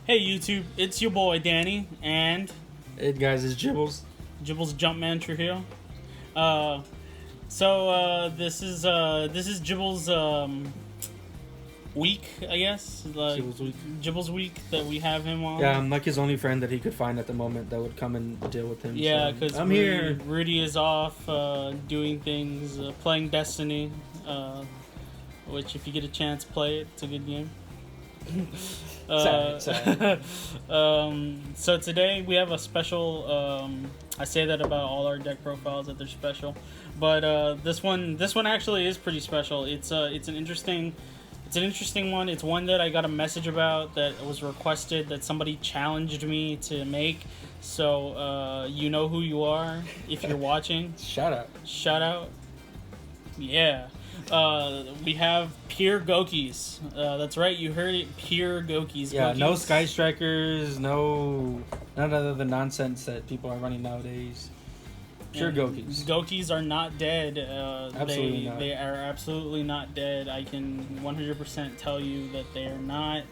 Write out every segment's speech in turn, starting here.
Hey YouTube, it's your boy Danny and Hey guys, it's Jibbles. Jibbles Jumpman Trujillo. This is Jibbles week, I guess. Like Jibbles week. Jibbles week that we have him on. Yeah, I'm like his only friend that he could find at the moment that would come and deal with him. Yeah, so because I'm here. Rudy is off doing things, playing Destiny. Which, if you get a chance, play it. It's a good game. Sorry. So today we have a special. I say that about all our deck profiles that they're special, but this one actually is pretty special. It's an interesting one. It's one that I got a message about that was requested that somebody challenged me to make. So you know who you are if you're watching. Shout out. Yeah. We have pure Goukis. That's right, you heard it. Pure Goukis. Yeah, Goukis. no Sky Strikers, none of the nonsense that people are running nowadays. Pure And Goukis. Goukis are not dead. Absolutely not. They are absolutely not dead. I can 100% tell you that they are not.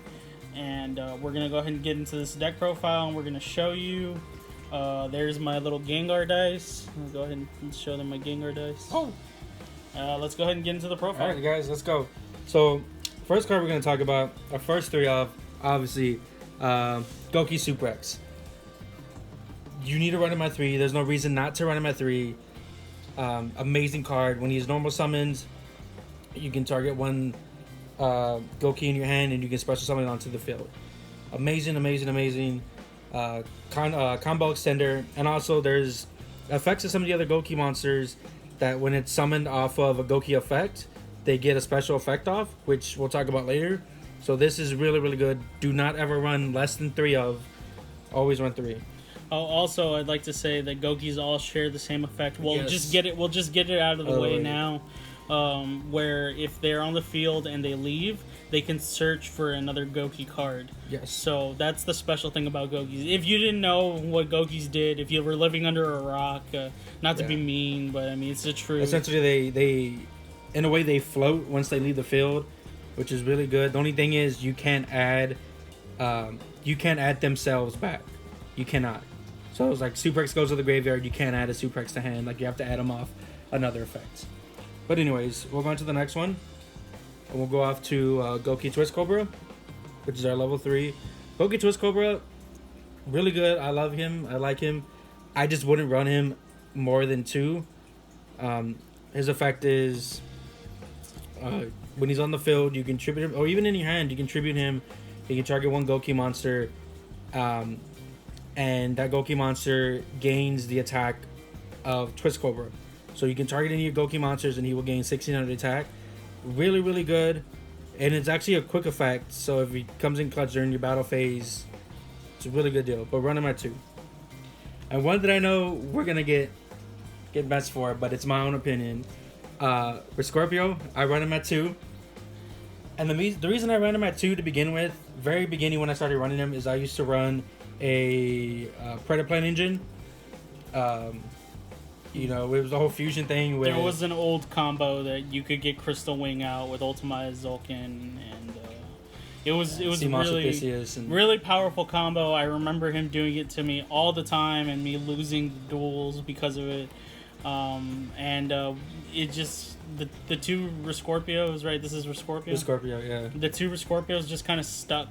And we're going to go ahead and get into this deck profile, and we're going to show you. There's my little Gengar dice. I'll go ahead and show them my Gengar dice. Oh. Let's go ahead and get into the profile. Alright guys, let's go. So, first card we're going to talk about, our first three of, obviously, Gouki Super X. You need to run him at 3. There's no reason not to run him at 3. Amazing card. When he's normal summons, you can target one Gouki in your hand and you can special summon it onto the field. Amazing. Combo extender. And also there's effects of some of the other Gouki monsters that when it's summoned off of a Gouki effect, they get a special effect off, which we'll talk about later. So this is really good. Do not ever run less than 3 of. Always run 3. Oh, also, I'd like to say that Goukis all share the same effect. We'll Yes. just get it out of the way way. now. Where if they're on the field and they leave, they can search for another Gouki card. Yes. So that's the special thing about Goukis. If you didn't know what Goukis did, if you were living under a rock, not to be mean, but I mean it's the truth. Essentially, they in a way they float once they leave the field, which is really good. The only thing is you can't add themselves back. You cannot. So it's like Super X goes to the graveyard. You can't add a Super X to hand. Like you have to add them off another effect. But anyways, we'll go on to the next one. And we'll go off to Gouki Twist Cobra, which is our level 3. Gouki Twist Cobra, really good. I love him. I like him. I just wouldn't run him more than 2. His effect is when he's on the field, you can tribute him, or even in your hand, you can tribute him. You can target one Gouki monster, and that Gouki monster gains the attack of Twist Cobra. So you can target any of your Gouki monsters, and he will gain 1600 attack. Really good, and it's actually a quick effect. So if he comes in clutch during your battle phase, it's a really good deal. But run him at 2. And one that I know we're gonna get messed for, but it's my own opinion. For Scorpio, I run him at 2. And the reason I ran him at 2 to begin with, very beginning when I started running him, is I used to run a Predaplan engine. It was the whole fusion thing. There was an old combo that you could get Crystal Wing out with Ultimate Zulkin, and it was really powerful combo. I remember him doing it to me all the time, and me losing duels because of it. It just the 2 Rescorpios, right? This is Rescorpio. Rescorpio, yeah. The 2 Rescorpios just kind of stuck.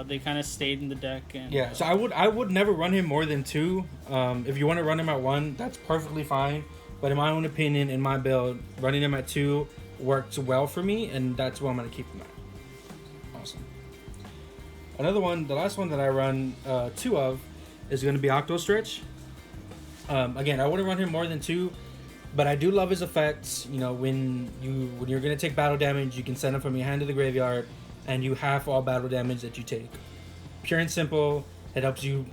They kind of stayed in the deck. And, yeah, so I would never run him more than 2. If you want to run him at 1, that's perfectly fine. But in my own opinion, in my build, running him at 2 works well for me, and that's where I'm going to keep him at. Awesome. Another one, the last one that I run 2 of is going to be Octo Stretch. Again, I wouldn't run him more than 2, but I do love his effects. When you're going to take battle damage, you can send him from your hand to the graveyard, and you half all battle damage that you take. Pure and simple. It helps you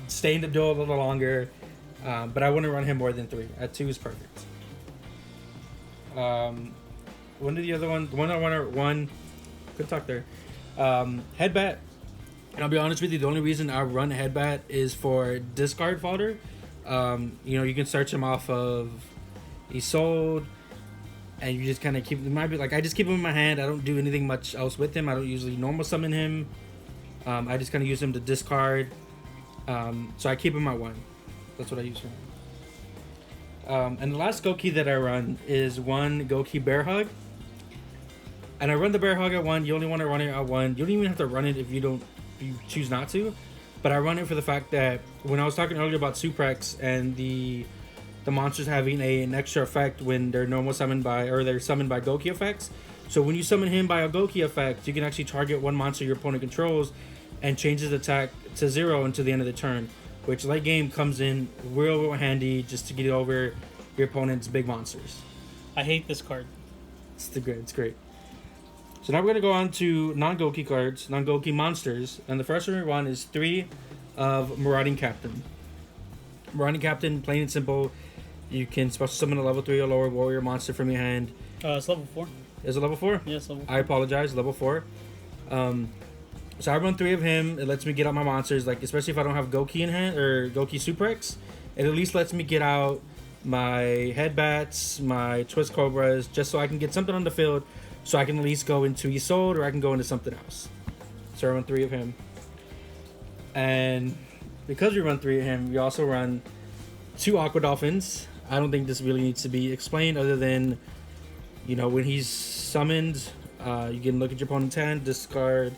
stay in the duel a little longer, but I wouldn't run him more than 3. At 2 is perfect. One of the other ones, the one I want to run, good talk there. Headbat. And I'll be honest with you, the only reason I run Headbat is for discard fodder. You can search him off of He's Sold, and you just kind of keep. It might be like I just keep him in my hand. I don't do anything much else with him. I don't usually normal summon him. I just kind of use him to discard. So I keep him at 1. That's what I use for him. And the last Gouki that I run is one Gouki Bear Hug. And I run the Bear Hug at 1. You only want to run it at 1. You don't even have to run it if you choose not to. But I run it for the fact that when I was talking earlier about Suprex and the monsters having an extra effect when they're normal summoned by, or they're summoned by Gouki effects. So when you summon him by a Gouki effect, you can actually target one monster your opponent controls and change his attack to 0 until the end of the turn, which late game comes in real handy just to get over your opponent's big monsters. I hate this card. It's great. So now we're going to go on to non-Gouki cards, non-Gouki monsters, and the first one we run is 3 of Marauding Captain. Marauding Captain, plain and simple, you can special summon a level 3 or lower warrior monster from your hand. It's level 4. Is it level 4? Yes, level 4. I apologize, level 4. So I run 3 of him. It lets me get out my monsters, like especially if I don't have Gouki in hand or Gouki Suprex. It at least lets me get out my Headbats, my Twist Cobras, just so I can get something on the field, so I can at least go into Isolde or I can go into something else. So I run 3 of him. And because we run 3 of him, we also run 2 Aqua Dolphins. I don't think this really needs to be explained other than, when he's summoned, you can look at your opponent's hand, discard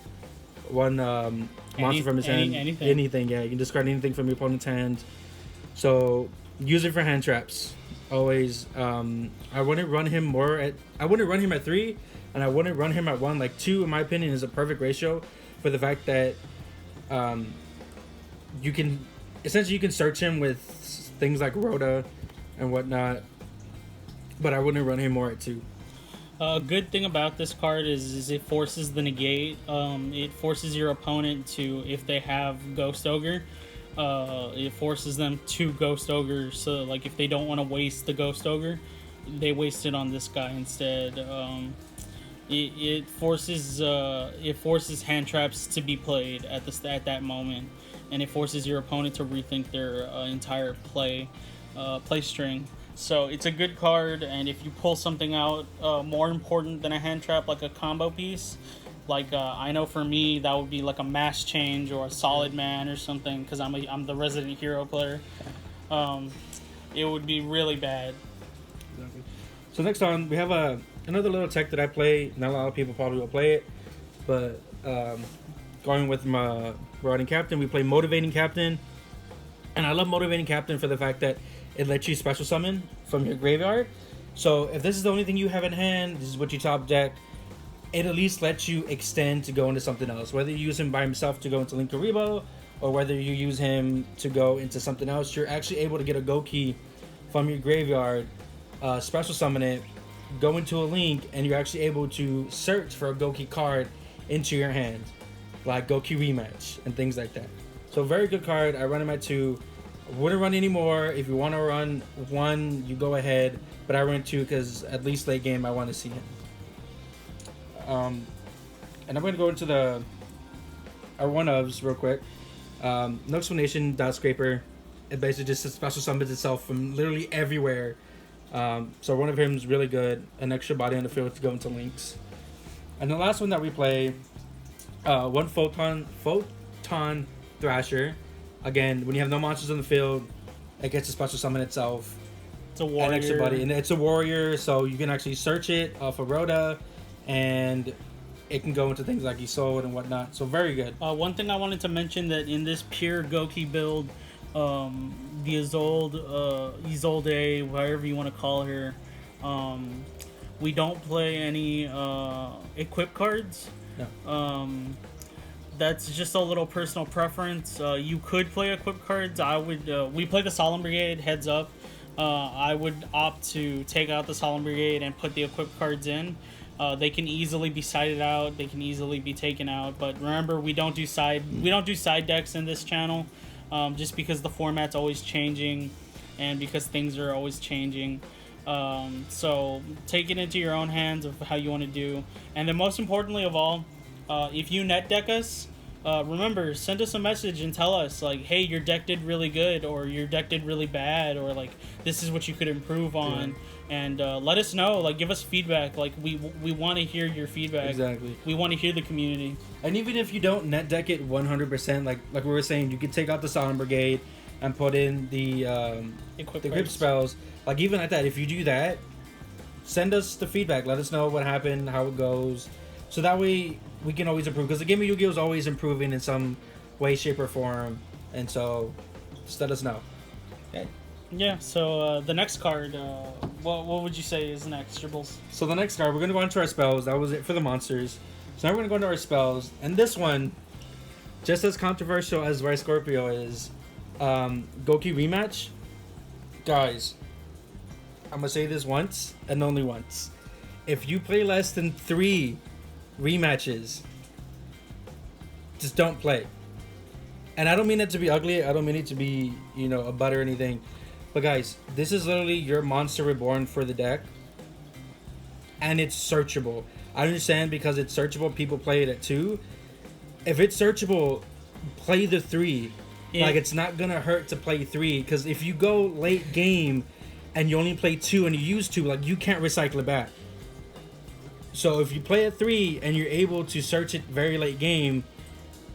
one monster from his hand. Anything, yeah. You can discard anything from your opponent's hand. So use it for hand traps. Always. I wouldn't run him at 3, and I wouldn't run him at 1. Like 2, in my opinion, is a perfect ratio for the fact that you can search him with things like Rhoda and whatnot, but I wouldn't run him more at 2. A good thing about this card is it forces the negate. It forces your opponent to, if they have Ghost Ogre, it forces them to Ghost Ogre. So, like, if they don't want to waste the Ghost Ogre, they waste it on this guy instead. It forces hand traps to be played at that moment, and it forces your opponent to rethink their entire play string. So it's a good card, and if you pull something out more important than a hand trap, like a combo piece, like I know for me that would be like a mass change or a solid man or something, because I'm the resident hero player. It would be really bad. Exactly. So next on we have another little tech that I play. Not a lot of people probably will play it, but going with my Marauding Captain, we play Motivating Captain, and I love Motivating Captain for the fact that it lets you special summon from your graveyard. So if this is the only thing you have in hand, this is what you top deck, it at least lets you extend to go into something else. Whether you use him by himself to go into Linkuriboh, or whether you use him to go into something else, you're actually able to get a Gouki from your graveyard, special summon it, go into a Link, and you're actually able to search for a Gouki card into your hand, like Gouki Rematch and things like that. So very good card. I run him at 2. Wouldn't run anymore. If you want to run 1, you go ahead, but I run 2 because at least late game I want to see him. And I'm going to go into our one-ofs real quick. No explanation, Dot Scraper. It basically just special summons itself from literally everywhere. So one of him is really good. An extra body on the field to go into links. And the last one that we play, one Photon Thrasher. Again, when you have no monsters on the field, it gets to special summon itself. It's a warrior. An extra body. And it's a warrior, so you can actually search it off of Rhoda, and it can go into things like Isolde and whatnot. So very good. One thing I wanted to mention, that in this pure Gouki build, the Isolde, whatever you want to call her, we don't play any equip cards. No. That's just a little personal preference. You could play equip cards. I would. We play the Solemn Brigade. Heads up. I would opt to take out the Solemn Brigade and put the equip cards in. They can easily be sided out. They can easily be taken out. But remember, we don't do side decks in this channel, just because the format's always changing, and because things are always changing. So take it into your own hands of how you want to do. And then most importantly of all, if you net deck us, remember, send us a message and tell us, like, hey, your deck did really good, or your deck did really bad, or like, this is what you could improve on. and let us know. Like, give us feedback. Like, we want to hear your feedback. Exactly. We want to hear the community. And even if you don't net deck it 100%, like we were saying, you could take out the Solemn Brigade and put in the equip spells. Like, even at that, if you do that, send us the feedback. Let us know what happened, how it goes, so that way we can always improve. Because the game of Yu-Gi-Oh is always improving in some way, shape, or form, and so just let us know. Okay. Yeah. So the next card, what would you say is next, Dribbles? So the next card, we're gonna go into our spells. That was it for the monsters. So now we're gonna go into our spells, and this one, just as controversial as Vice Scorpio is, Gouki rematch, guys. I'm gonna say this once and only once. If you play less than 3 rematches, just don't play. And I don't mean it to be ugly. I don't mean it to be, a butt or anything. But guys, this is literally your Monster Reborn for the deck. And it's searchable. I understand because it's searchable, people play it at 2. If it's searchable, play the 3. Yeah. Like, it's not gonna hurt to play 3. Because if you go late game and you only play 2 and you use 2, like, you can't recycle it back. So if you play at 3 and you're able to search it very late game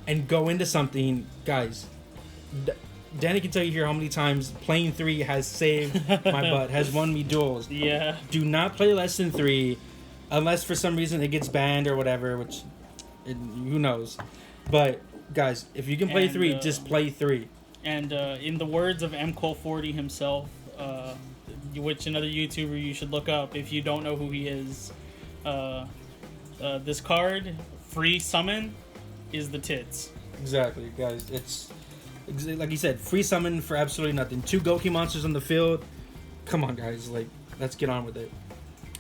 and go into something, guys, Danny can tell you here how many times playing 3 has saved my butt, has won me duels. Yeah. Do not play less than 3 unless for some reason it gets banned or whatever, who knows. But guys, if you can play 3, just play 3. And in the words of MCole40 himself, which another YouTuber you should look up if you don't know who he is, this card, free summon, is the tits. Exactly, guys. It's like you said, free summon for absolutely nothing. 2 Gouki monsters on the field. Come on, guys. Like, let's get on with it.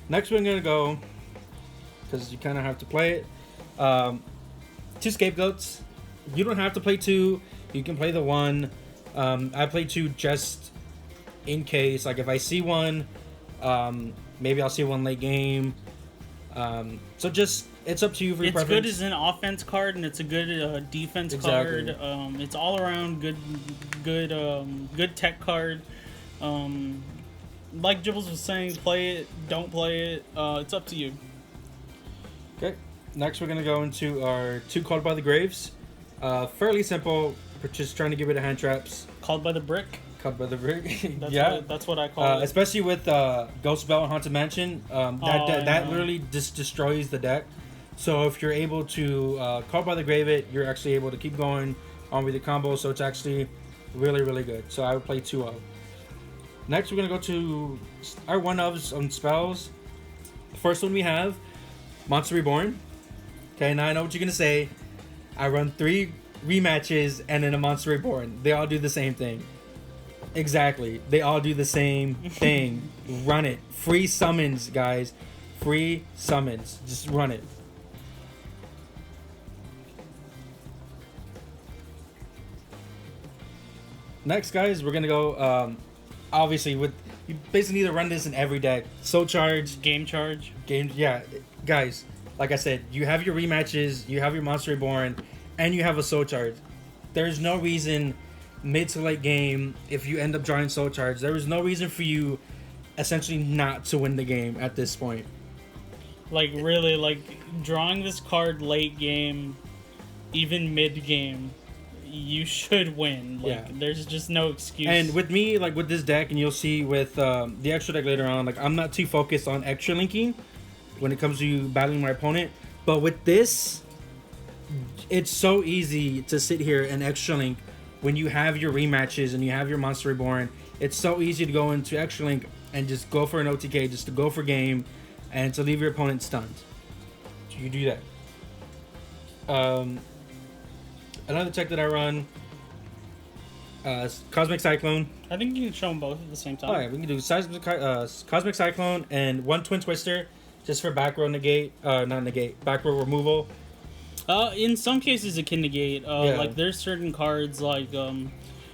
Next, we're gonna go, because you kind of have to play it. 2 scapegoats. You don't have to play 2. You can play the 1. I play 2 just in case. Like, if I see one, maybe I'll see one late game. So just, it's up to you for your preference. It's good as an offense card, and it's a good defense card. It's all around good tech card. Like Jibbles was saying, play it, don't play it. It's up to you. Okay. Next, we're gonna go into our 2 Called by the Graves. Fairly simple. We're just trying to get rid of hand traps. Called by the Brick. Called by the Brick. That's what I call it. Especially with Ghost Belt and Haunted Mansion. That literally just destroys the deck. So if you're able to Called by the Grave it, you're actually able to keep going on with the combo. So it's actually really, really good. So I would play 2 of. Next, we're gonna go to our 1-ofs on spells. The first one we have, Monster Reborn. Okay, now I know what you're gonna say. I run 3 rematches and then a Monster Reborn. They all do the same thing. Exactly. They all do the same thing. Run it. Free summons, guys. Free summons. Just run it. Next, guys, we're gonna go. Obviously, you basically need to run this in every deck. Soul Charge, Game Charge. Yeah, guys. Like I said, you have your rematches, you have your Monster Reborn, and you have a Soul Charge. There's no reason mid to late game, if you end up drawing Soul Charge, there is no reason for you essentially not to win the game at this point. Like, really, like, drawing this card late game, even mid game, you should win. Like, yeah. There's just no excuse. And with me, like, with this deck, and you'll see with the extra deck later on, like, I'm not too focused on extra linking when it comes to battling my opponent. But with this, it's so easy to sit here and extra link when you have your rematches and you have your Monster Reborn. It's so easy to go into extra link and just go for an OTK, just to go for game, and to leave your opponent stunned. So you do that. Another tech that I run, Cosmic Cyclone. I think you can show them both at the same time. Oh yeah, we can do Cosmic Cyclone and 1 Twin Twister, just for back row back row removal. In some cases it can negate. Like, there's certain cards, like,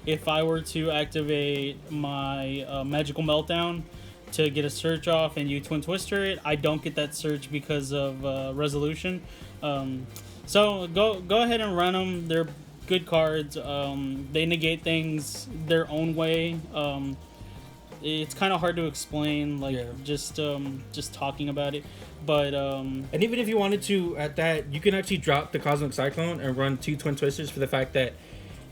if I were to activate my Magical Meltdown to get a search off and you Twin Twister it, I don't get that search because of resolution. So go ahead and run them. They're good cards. They negate things their own way. It's kind of hard to explain, like Yeah. just talking about it. But And even if you wanted to, at that, you can actually drop the Cosmic Cyclone and run 2 Twin Twisters for the fact that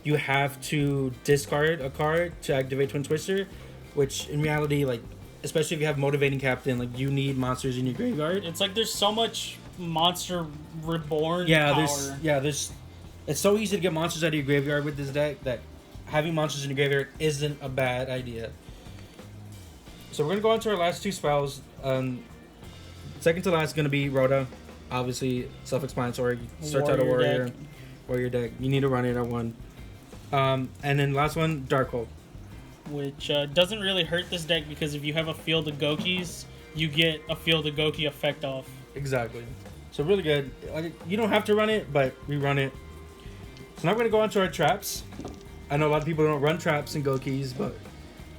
you have to discard a card to activate Twin Twister, which in reality, like, especially if you have Motivating Captain, like, you need monsters in your graveyard. it's like there's so much monster reborn Yeah, power. there's. It's so easy to get monsters out of your graveyard with this deck that having monsters in your graveyard isn't a bad idea. So we're gonna go on to our last 2 spells. Second to last is gonna be Rhoda. Obviously, self-explanatory. Starts out a warrior deck. You need to run it at 1. And then last one, Darkhold. Which doesn't really hurt this deck because if you have a field of Gokis, you get a field of Goki effect off. Exactly. So really good. Like, you don't have to run it, but we run it. So now we're gonna go on to our traps. I know a lot of people don't run traps in Gokis, but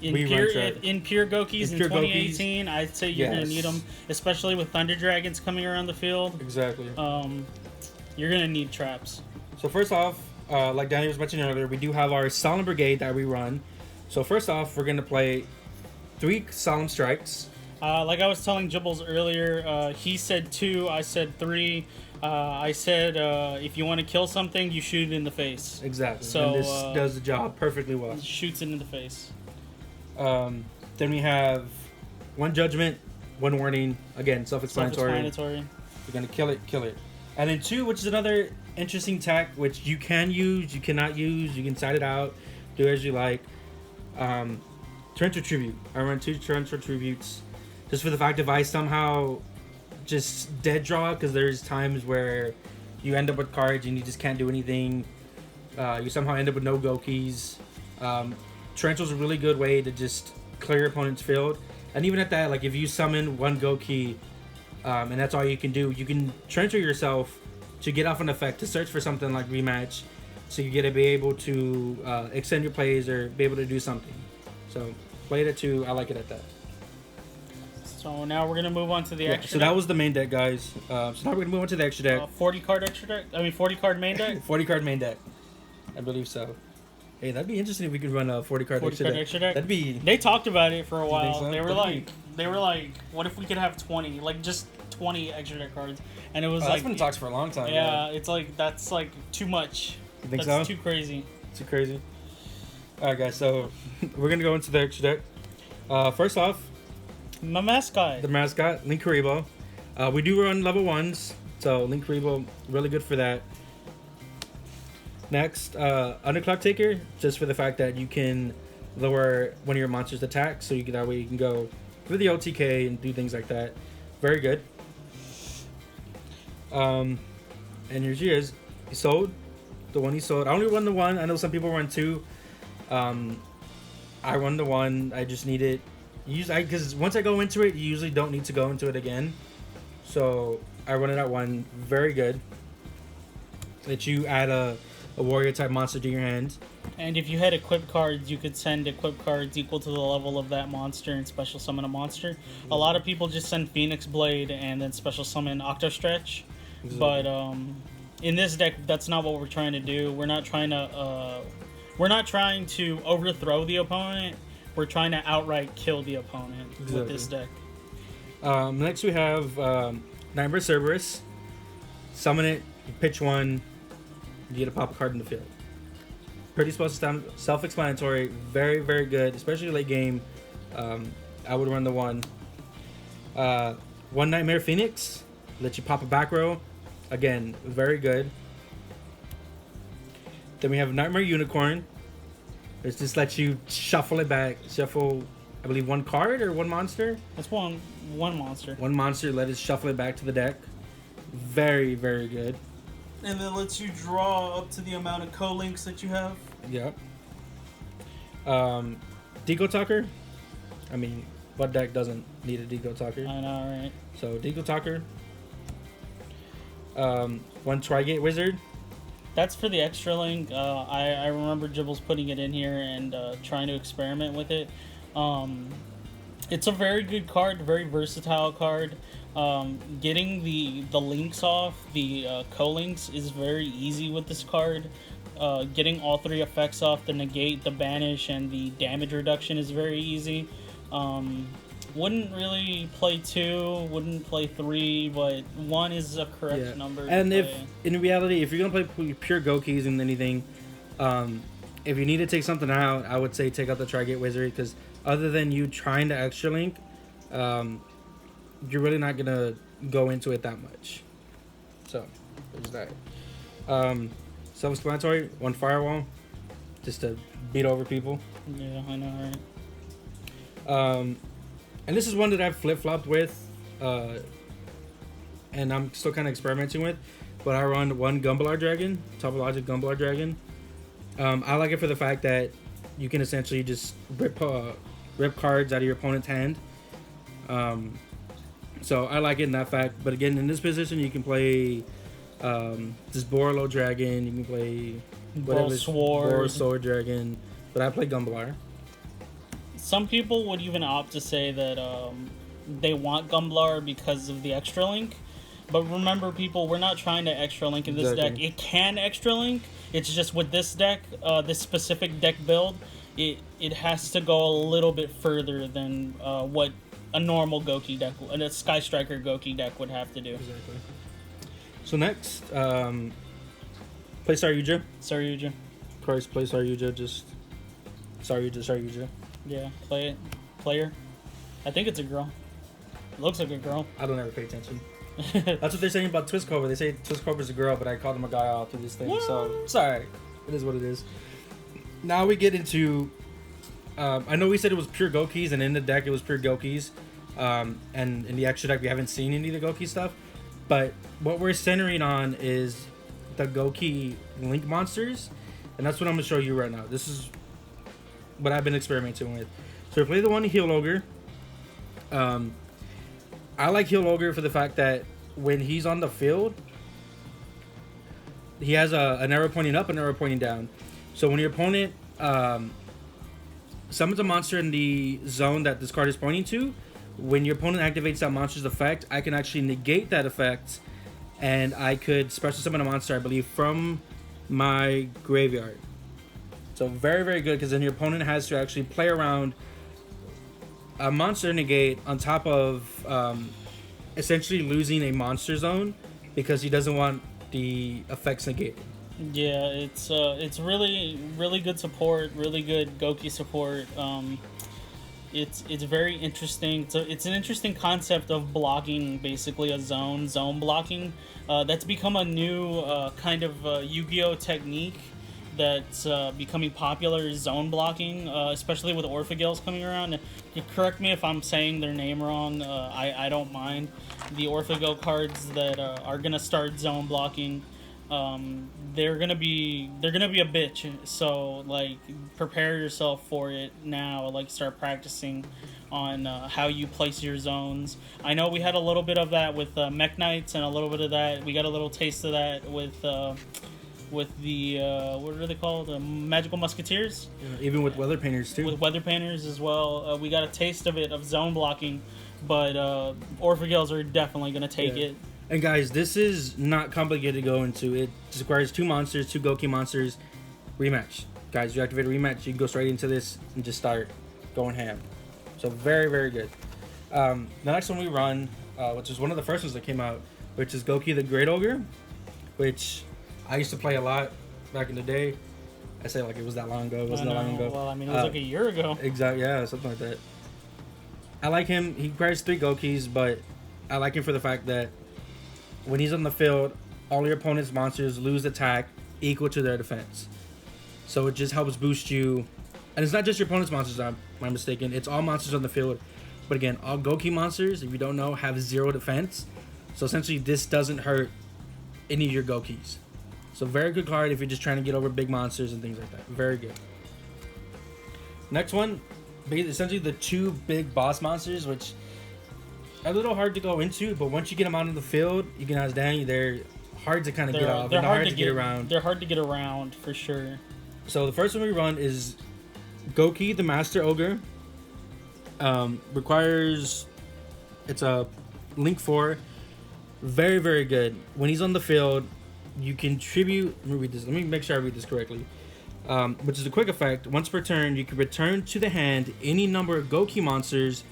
In we pure run traps. in pure Gokis in pure 2018, I'd say you're gonna Yes. need them, especially with Thunder Dragons coming around the field. Exactly. You're gonna need traps. So first off, like Danny was mentioning earlier, we do have our Solemn Brigade that we run. So first off, we're gonna play 3 Solemn Strikes. Like I was telling Jibbles earlier, he said 2, I said 3. I said if you want to kill something, you shoot it in the face. Exactly. So, and this does the job perfectly well. It shoots it in the face. Then we have 1 Judgment, 1 Warning. Again, self-explanatory. Self-explanatory. You're gonna kill it. And then 2, which is another interesting tech, which you can use, you cannot use, you can side it out, do as you like. Torrential Tribute. I run 2 Torrential Tributes, just for the fact if I somehow just dead draw, because there's times where you end up with cards and you just can't do anything. You somehow end up with no Gokis. Torrential's a really good way to just clear your opponent's field. And even at that, like if you summon 1 Gouki, and that's all you can do, you can Torrential yourself to get off an effect to search for something like Rematch, so you get to be able to extend your plays or be able to do something. So play it at 2. I like it at that. So now we're gonna move on to the extra. So that was the main deck, guys. So now we're gonna move on to the extra deck. 40 card extra deck. 40 card main deck. 40 card main deck. I believe so. Hey, that'd be interesting if we could run a 40 card, 40 extra, card deck. extra deck. That'd be. They talked about it for a while. so? They were That'd like, what if we could have 20, like just 20 extra deck cards? And it was That's like, been in talks for a long time. yeah, it's like that's like too much. You think That's so? too crazy. Too crazy. All right, guys. So we're gonna go into the extra deck. First off, My mascot. the mascot, Link Karibo. We do run level 1s, so Link Karibo, really good for that. Next, Underclock Taker, just for the fact that you can lower one of your monsters' attacks, so that way you can go for the OTK and do things like that. Very good. And here she is. He sold. The one he sold. I only run the 1. I know some people run 2. I run the 1. I just need it. Because once I go into it, you usually don't need to go into it again. So I run it at 1. Very good. That you add a warrior type monster to your hand. And if you had equipped cards, you could send equipped cards equal to the level of that monster and special summon a monster. A lot of people just send Phoenix Blade and then special summon Octostretch. Exactly. But in this deck, that's not what we're trying to do. We're not trying to overthrow the opponent. We're trying to outright kill the opponent with this deck. Next we have Nightmare Cerberus. Summon it, you pitch 1, you get a pop a card in the field. Pretty self-explanatory, very, very good, especially late game. I would run the 1. 1 Nightmare Phoenix, let you pop a back row. Again, very good. Then we have Nightmare Unicorn. It just lets you shuffle it back. Shuffle, I believe, 1 card or 1 monster. That's one monster. 1 monster, let it shuffle it back to the deck. Very, very good. And then lets you draw up to the amount of co-links that you have. Yep. Deco Talker. I mean, what deck doesn't need a Deco Talker? I know, right? So Deco Talker. 1 Trigate Wizard. That's for the extra link. I remember Jibbles putting it in here and trying to experiment with it. It's a very good card, very versatile card. Getting the links off, the co-links, is very easy with this card. Getting all 3 effects off, the negate, the banish, and the damage reduction is very easy. Wouldn't really play 2, wouldn't play 3, but 1 is a correct Yeah. number. And to if play. in reality, if you're gonna play pure Gokis and anything, if you need to take something out, I would say take out the Trigate Wizard, because other than you trying to extra link, you're really not gonna go into it that much. So there's that. Self-explanatory. 1 firewall, just to beat over people. Yeah, I know, right? And this is one that I've flip-flopped with, and I'm still kind of experimenting with, but I run 1 Gumbalar Dragon, Topologic Gumbalar Dragon. I like it for the fact that you can essentially just rip cards out of your opponent's hand. So I like it in that fact. But again, in this position, you can play this Borolo Dragon. You can play Boro Sword Dragon. But I play Gumbalar. Some people would even opt to say that they want Gumblar because of the extra link. But remember, people, we're not trying to extra link in this deck. It can extra link. It's just with this deck, this specific deck build, it has to go a little bit further than what a normal Gouki deck, a Sky Striker Gouki deck would have to do. Exactly. So next, play Saryuja. Saryuja. Christ, play Saryuja. Just Saryuja. Yeah, play it. Player. I think it's a girl. It looks like a girl. I don't ever pay attention. That's what they're saying about Twist Cobra. They say Twist Cobra's a girl, but I called him a guy all through this thing. What? So it's alright. It is what it is. Now we get into. I know we said it was pure Gokis, and in the deck it was pure Gokis. And in the extra deck we haven't seen any of the Gouki stuff. But what we're centering on is the Gouki Link monsters, and that's what I'm gonna show you right now. This is what I've been experimenting with. So we play the 1 Heal Ogre. I like Heal Ogre for the fact that when he's on the field, he has an arrow pointing up and an arrow pointing down. So when your opponent summons a monster in the zone that this card is pointing to, when your opponent activates that monster's effect, I can actually negate that effect, and I could special summon a monster, I believe, from my graveyard. So very, very good, because then your opponent has to actually play around a monster negate on top of essentially losing a monster zone, because he doesn't want the effects negated. Yeah, it's really, really good support, really good Gouki support. It's very interesting. It's an interesting concept of blocking, basically a zone blocking. That's become a new kind of Yu-Gi-Oh technique that's becoming popular, is zone blocking, especially with Orphagales coming around. Correct me if I'm saying their name wrong. I don't mind. The Orphagale cards that are gonna start zone blocking, they're gonna be a bitch. So like, prepare yourself for it now. Like, start practicing on how you place your zones. I know we had a little bit of that with Mech Knights, and a little bit of that. We got a little taste of that with the what are they called? Magical Musketeers. Yeah, even with Weather Painters too. With Weather Painters as well. We got a taste of it, of zone blocking, but Orphagales are definitely gonna take it. And guys, this is not complicated to go into. It just requires 2 monsters, 2 Gouki monsters, rematch. Guys, you activate a rematch, you can go straight into this and just start going ham. So very, very good. The next one we run, which is one of the first ones that came out, which is Gouki the Great Ogre, which I used to play a lot back in the day. I say like it was that long ago. It wasn't that long ago. Well, I mean, it was like a year ago. Exactly, yeah, something like that. I like him. He requires 3 Goukis, but I like him for the fact that when he's on the field, all your opponent's monsters lose attack equal to their defense. So it just helps boost you. And it's not just your opponent's monsters, I'm mistaken. It's all monsters on the field. But again, all Gouki monsters, if you don't know, have 0 defense. So essentially, this doesn't hurt any of your Goukis. So very good card if you're just trying to get over big monsters and things like that. Very good. Next one, essentially the 2 big boss monsters, which are a little hard to go into, but once you get them out in the field, you can ask Danny, they're hard to kind of get off. They're hard to get around. They're hard to get around, for sure. So the first one we run is Gouki the Master Ogre. Requires, it's a Link 4. Very, very good. When he's on the field, you contribute. Let me read this. Let me make sure I read this correctly. which is a quick effect. Once per turn, you can return to the hand any number of Gouki monsters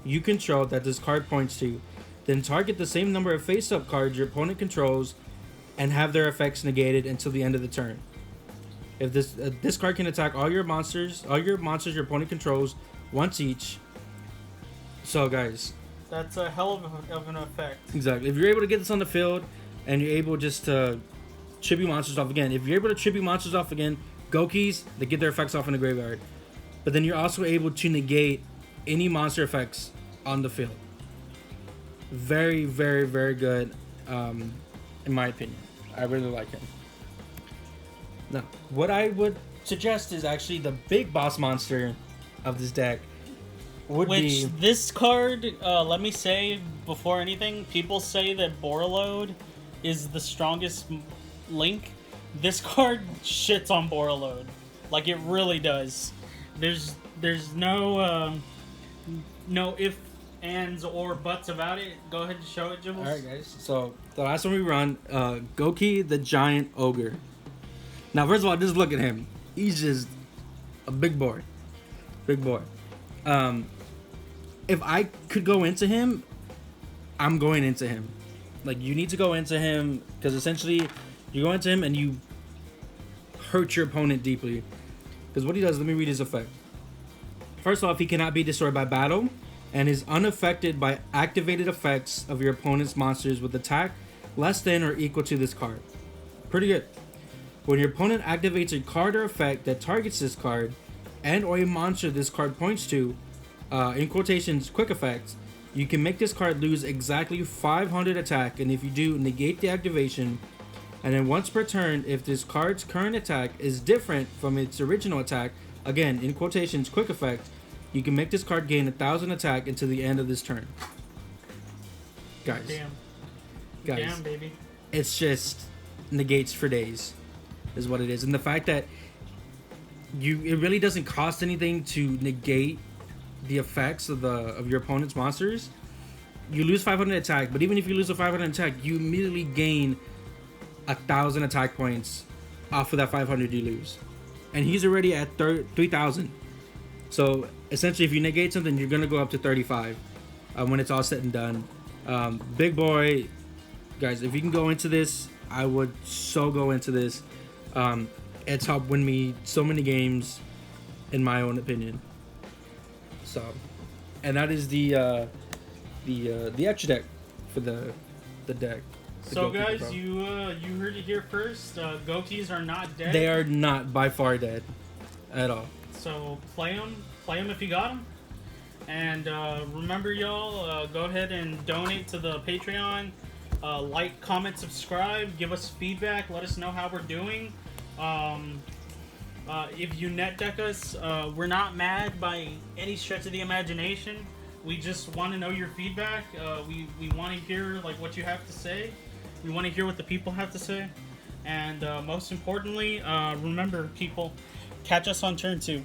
you control that this card points to. Then target the same number of face-up cards your opponent controls and have their effects negated until the end of the turn. If this card can attack all your monsters your opponent controls once each. So guys, That's a hell of an effect. exactly. If you're able to get this on the field and you're able just to tribute monsters off again, if you're able to tribute monsters off again, Gokis, they get their effects off in the graveyard. But then you're also able to negate any monster effects on the field. Very, very, very good, in my opinion. I really like him. Now, what I would suggest is actually the big boss monster of this deck would be... This card, let me say before anything, people say that Borreload is the strongest link. This card shits on Borreload. Like, it really does. There's no if, ands, or buts about it. Go ahead and show it, Jibbles. Alright, guys. So, the last one we run, Gouki the Giant Ogre. Now, first of all, just look at him. He's just a big boy. Big boy. If I could go into him, I'm going into him. Like, you need to go into him, because essentially, you go into him and you hurt your opponent deeply. Because what he does, let me read his effect. First off, he cannot be destroyed by battle, and is unaffected by activated effects of your opponent's monsters with attack less than or equal to this card. Pretty good. When your opponent activates a card or effect that targets this card, and or a monster this card points to, in quotations, quick effects, you can make this card lose exactly 500 attack, and if you do, negate the activation. And then once per turn, if this card's current attack is different from its original attack, again, in quotations, quick effect, you can make this card gain 1,000 attack until the end of this turn. Guys. Damn, baby. It's just negates for days, is what it is. And the fact that it really doesn't cost anything to negate the effects of your opponent's monsters. You lose 500 attack, but even if you lose a 500 attack, you immediately gain 1,000 attack points off of that 500 you lose, and he's already at 3,000. So essentially, if you negate something, you're gonna go up to 35 when it's all said and done. Big boy, guys, if you can go into this, I would so go into this. It's helped win me so many games, in my own opinion. So, and that is the extra deck for the deck. So guys, you heard it here first. Gokis are not dead. They are not by far dead, at all. So play them if you got them. And remember, y'all, go ahead and donate to the Patreon. Like, comment, subscribe, give us feedback, let us know how we're doing. If you net deck us, we're not mad by any stretch of the imagination. We just want to know your feedback. We want to hear like what you have to say. We want to hear what the people have to say. And most importantly, remember, people, catch us on turn 2.